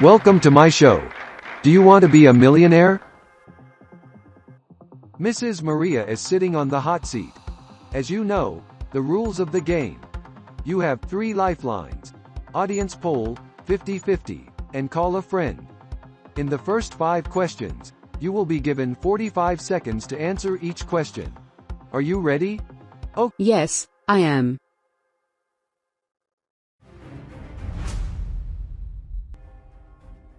Welcome to my show. Do you want to be a millionaire? Mrs. Maria is sitting on the hot seat. As you know, the rules of the game. You have 3 lifelines. Audience poll, 50-50, and call a friend. In the first 5 questions, you will be given 45 seconds to answer each question. Are you ready? Oh, yes, I am.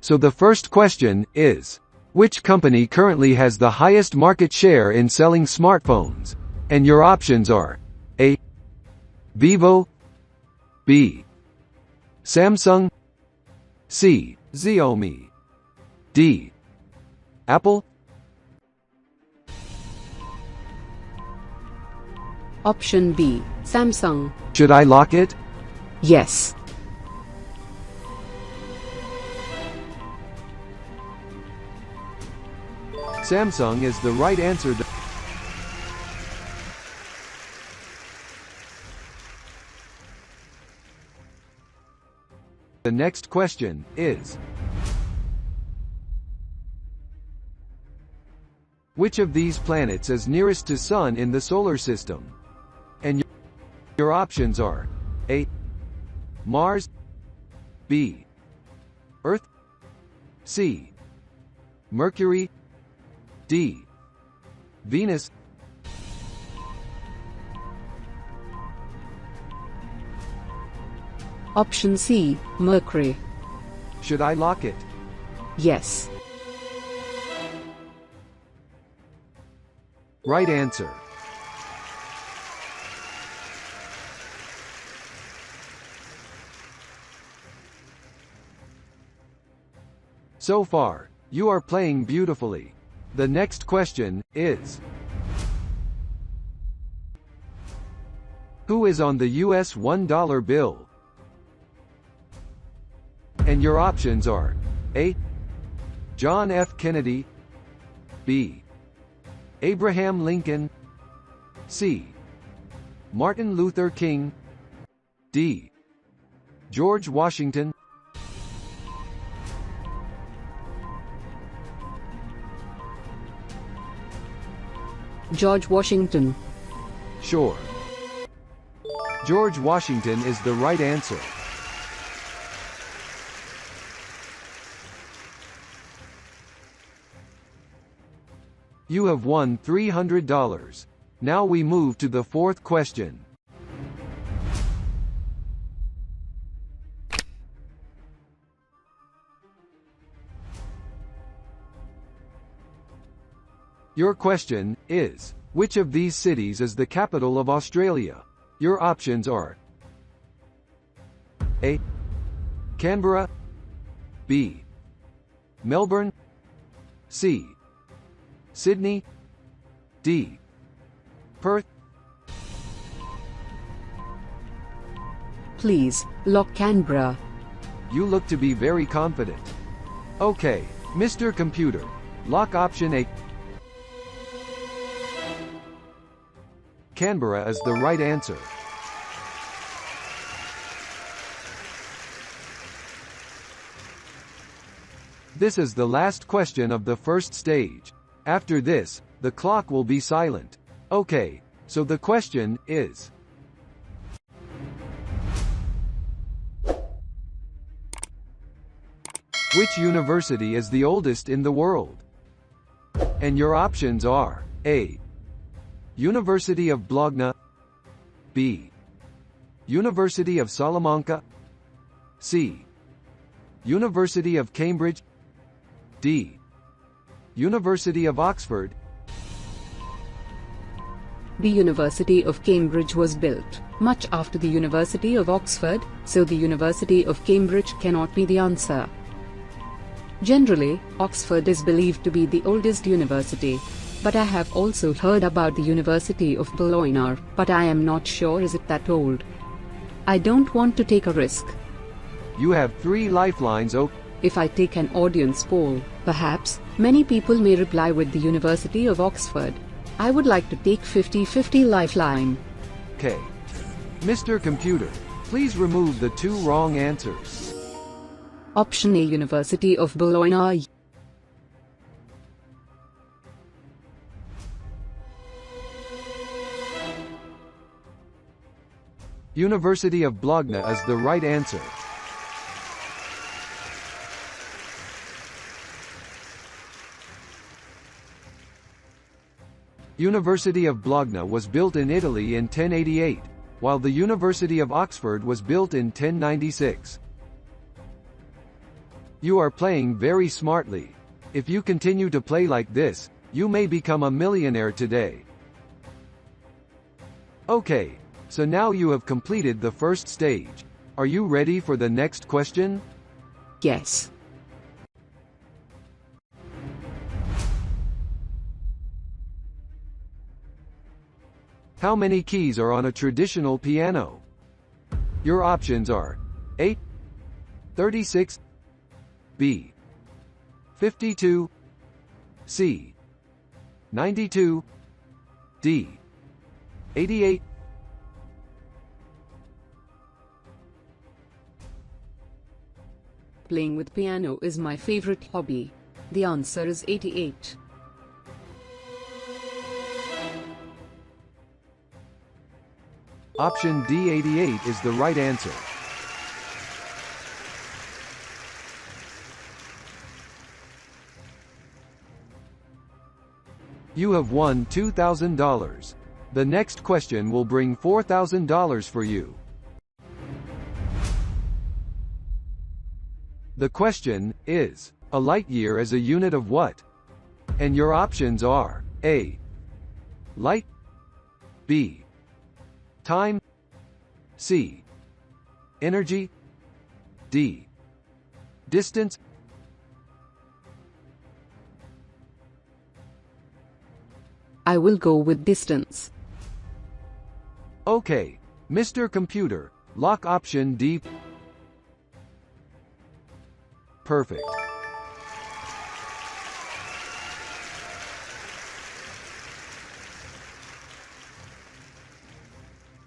So the first question is, which company currently has the highest market share in selling smartphones? And your options are A. Vivo, B. Samsung, C. Xiaomi, D. Apple. Option B, Samsung. Should I lock it? Yes. Samsung is the right answer. The next question is, which of these planets is nearest to Sun in the solar system? And your options are A. Mars, B. Earth, C. Mercury, D. Venus. Option C, Mercury. Should I lock it? Yes. Right answer. So far, you are playing beautifully. The next question is, who is on the US $1 bill? And your options are A. John F. Kennedy, B. Abraham Lincoln, C. Martin Luther King, D. George Washington. George Washington. Sure. George Washington is the right answer. You have won $300. Now we move to the 4th question. Your question is, which of these cities is the capital of Australia? Your options are A. Canberra, B. Melbourne, C. Sydney, D. Perth. Please, lock Canberra. You look to be very confident. Okay, Mr. Computer, lock option A. Canberra is the right answer. This is the last question of the first stage. After this, the clock will be silent. Okay, so the question is, which university is the oldest in the world? And your options are A. University of Bologna, B. University of Salamanca, C. University of Cambridge, D. University of Oxford. The University of Cambridge was built much after the University of Oxford, so the University of Cambridge cannot be the answer. Generally, Oxford is believed to be the oldest university, but I have also heard about the University of Bologna, but I am not sure is it that old. I don't want to take a risk. You have 3 lifelines. If I take an audience poll, perhaps many people may reply with the University of Oxford. I would like to take 50-50 lifeline. Okay. Mr. Computer, please remove the 2 wrong answers. Option A, University of Bologna. University of Bologna is the right answer. University of Bologna was built in Italy in 1088, while the University of Oxford was built in 1096. You are playing very smartly. If you continue to play like this, you may become a millionaire today. Okay, so now you have completed the first stage. Are you ready for the next question? Yes. How many keys are on a traditional piano? Your options are A. 36, B. 52, C. 92, D. 88. Playing with piano is my favorite hobby. The answer is 88. Option D, 88 is the right answer. You have won $2,000. The next question will bring $4,000 for you. The question is, a light year is a unit of what? And your options are A. Light, B. Time, C. Energy, D. Distance. I will go with distance. Okay, Mr. Computer, lock option D. Perfect.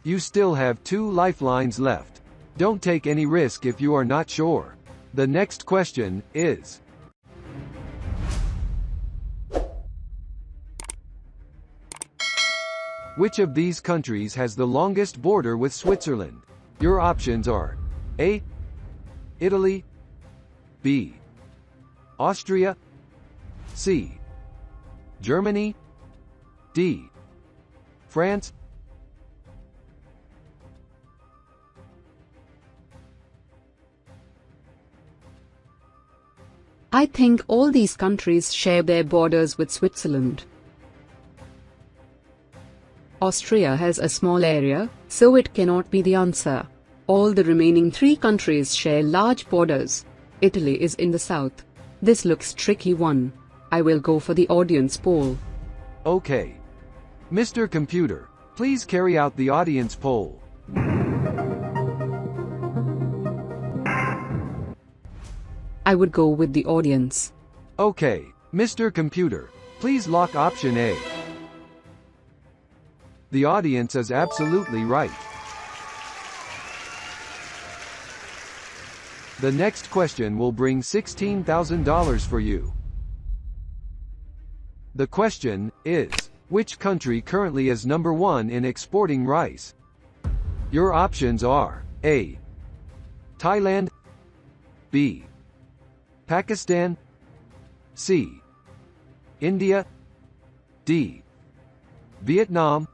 You still have 2 lifelines left. Don't take any risk if you are not sure. The next question is: which of these countries has the longest border with Switzerland? Your options are A. Italy, B. Austria, C. Germany, D. France. I think all these countries share their borders with Switzerland. Austria has a small area, so it cannot be the answer. All the remaining 3 countries share large borders. Italy is in the south. This looks tricky one. I will go for the audience poll. Okay. Mr. Computer, please carry out the audience poll. I would go with the audience. Okay, Mr. Computer, please lock option A. The audience is absolutely right. The next question will bring $16,000 for you. The question is, which country currently is number 1 in exporting rice? Your options are A. Thailand, B. Pakistan, C. India, D. Vietnam.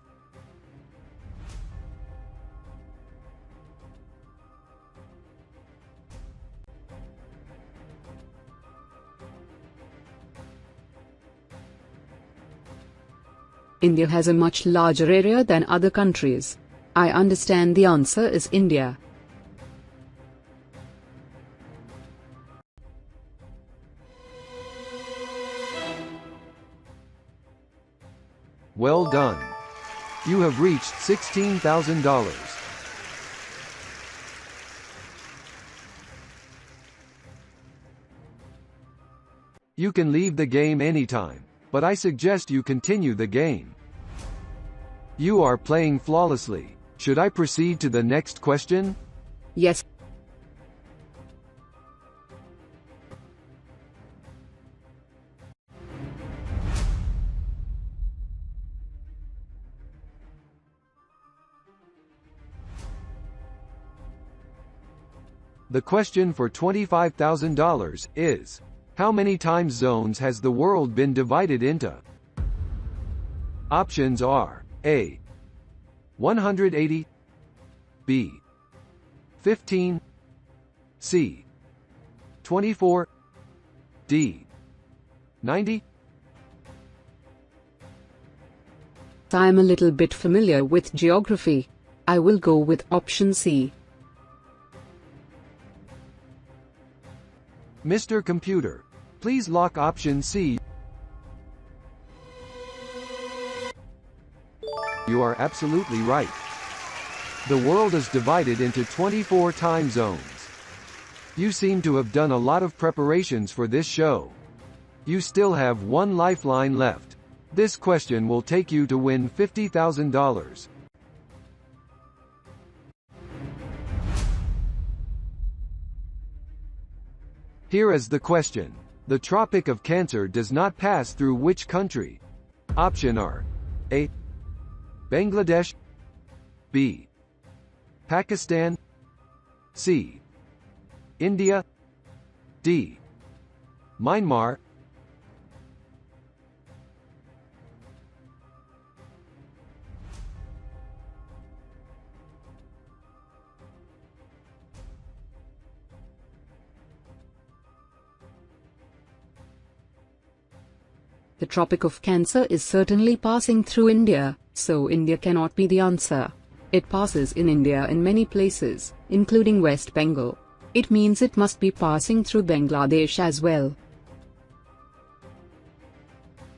India has a much larger area than other countries. I understand the answer is India. Well done. You have reached $16,000. You can leave the game anytime, but I suggest you continue the game. You are playing flawlessly. Should I proceed to the next question? Yes. The question for $25,000 is, how many time zones has the world been divided into? Options are A. 180, B. 15, C. 24, D. 90. I'm a little bit familiar with geography. I will go with option C. Mr. Computer, please lock option C. You are absolutely right. The world is divided into 24 time zones. You seem to have done a lot of preparations for this show. You still have one lifeline left. This question will take you to win $50,000. Here is the question. The Tropic of Cancer does not pass through which country? Option are A. Bangladesh, B. Pakistan, C. India, D. Myanmar. The Tropic of Cancer is certainly passing through India, so India cannot be the answer. It passes in India in many places, including West Bengal. It means it must be passing through Bangladesh as well.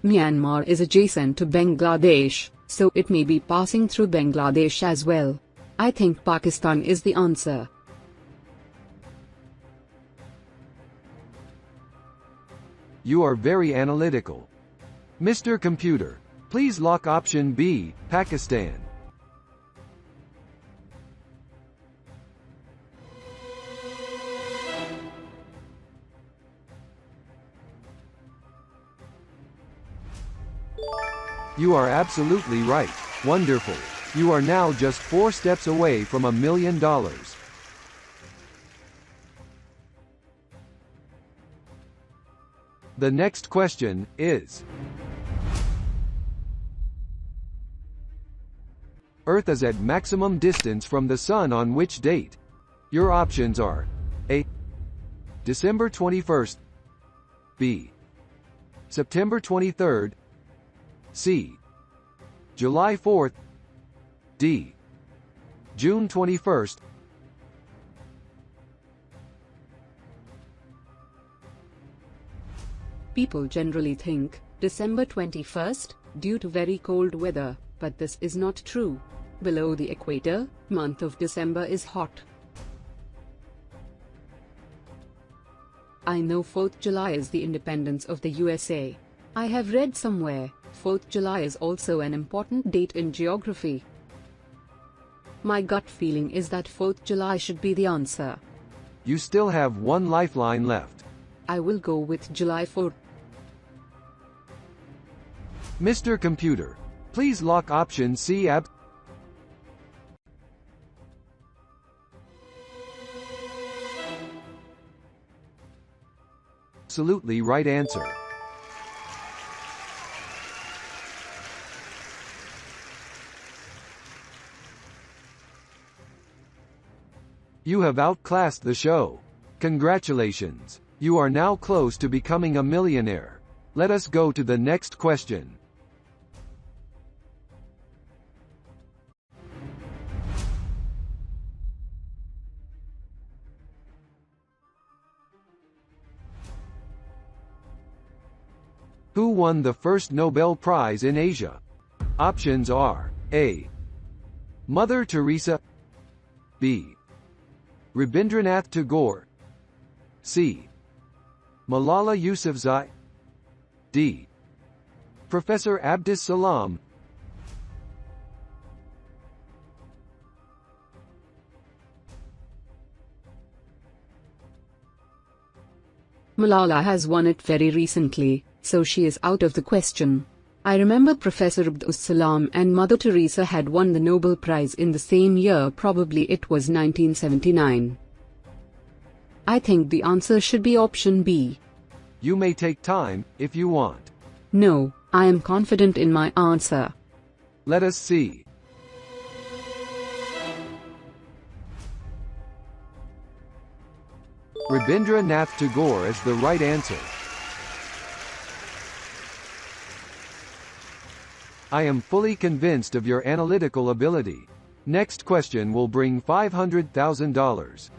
Myanmar is adjacent to Bangladesh, so it may be passing through Bangladesh as well. I think Pakistan is the answer. You are very analytical. Mr. Computer, please lock option B, Pakistan. You are absolutely right. Wonderful. You are now just 4 steps away from $1 million. The next question is: Earth is at maximum distance from the Sun on which date? Your options are A. December 21st, B. September 23rd, C. July 4th, D. June 21st. People generally think December 21st, due to very cold weather, but this is not true. Below the equator, month of December is hot. I know 4th July is the independence of the USA. I have read somewhere, 4th July is also an important date in geography. My gut feeling is that 4th July should be the answer. You still have one lifeline left. I will go with July 4th. Mr. Computer, please lock option C. Absolutely right answer. You have outclassed the show. Congratulations. You are now close to becoming a millionaire. Let us go to the next question. Who won the first Nobel Prize in Asia? Options are A. Mother Teresa, B. Rabindranath Tagore, C. Malala Yousafzai, D. Professor Abdus Salam. Malala has won it very recently, so she is out of the question. I remember Professor Abdus Salam and Mother Teresa had won the Nobel Prize in the same year, probably it was 1979. I think the answer should be option B. You may take time, if you want. No, I am confident in my answer. Let us see. Rabindranath Tagore is the right answer. I am fully convinced of your analytical ability. Next question will bring $500,000.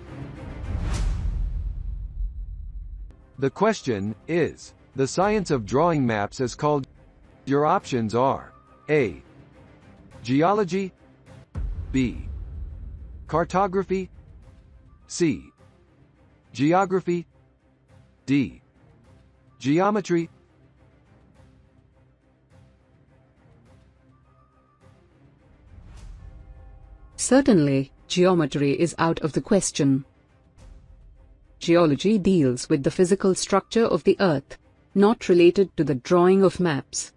The question is, the science of drawing maps is called. Your options are A. Geology, B. Cartography, C. Geography, D. Geometry. Certainly, geometry is out of the question. Geology deals with the physical structure of the earth, not related to the drawing of maps.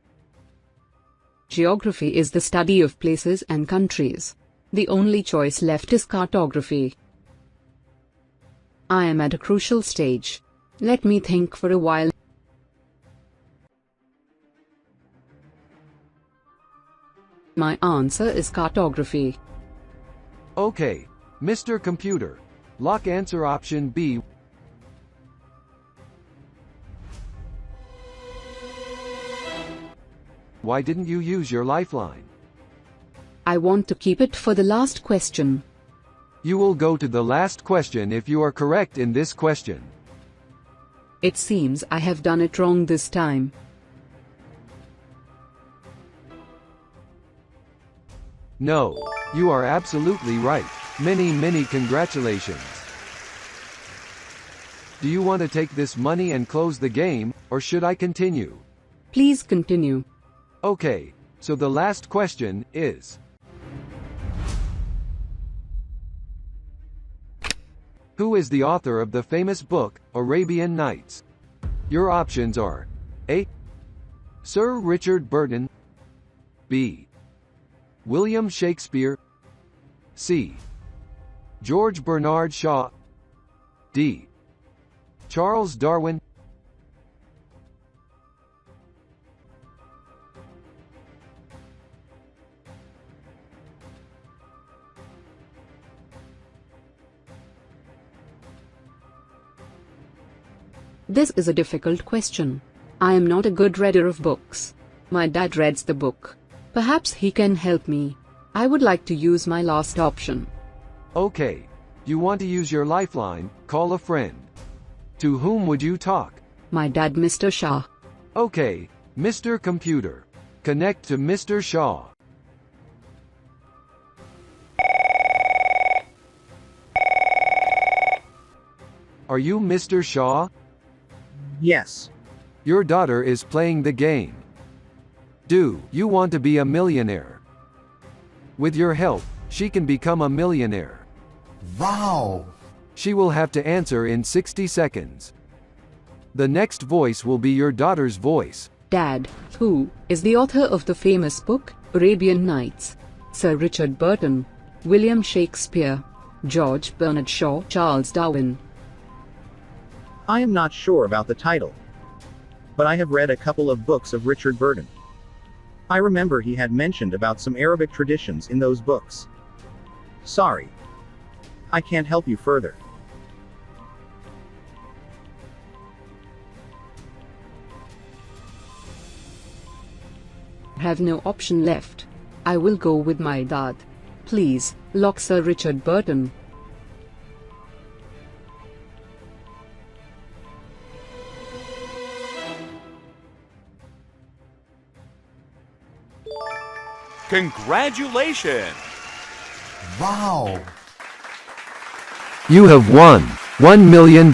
Geography is the study of places and countries. The only choice left is cartography. I am at a crucial stage. Let me think for a while. My answer is cartography. Okay, Mr. Computer. Lock answer option B. Why didn't you use your lifeline? I want to keep it for the last question. You will go to the last question if you are correct in this question. It seems I have done it wrong this time. No, you are absolutely right. Many congratulations. Do you want to take this money and close the game, or should I continue? Please continue. Okay, so the last question is: who is the author of the famous book, Arabian Nights? Your options are A. Sir Richard Burton, B. William Shakespeare, C. George Bernard Shaw, D. Charles Darwin. This is a difficult question. I am not a good reader of books. My dad reads the book. Perhaps he can help me. I would like to use my last option. Okay. You want to use your lifeline, call a friend. To whom would you talk? My dad, Mr. Shah. Okay, Mr. Computer. Connect to Mr. Shaw. Are you Mr. Shaw? Yes. Your daughter is playing the game. Do you want to be a millionaire? With your help, she can become a millionaire. Wow. She will have to answer in 60 seconds. The next voice will be your daughter's voice. Dad, who is the author of the famous book, Arabian Nights? Sir Richard Burton, William Shakespeare, George Bernard Shaw, Charles Darwin. I am not sure about the title, but I have read a couple of books of Richard Burton. I remember he had mentioned about some Arabic traditions in those books. Sorry. I can't help you further. Have no option left. I will go with my dad. Please, lock Sir Richard Burton. Congratulations! Wow. You have won $1 million.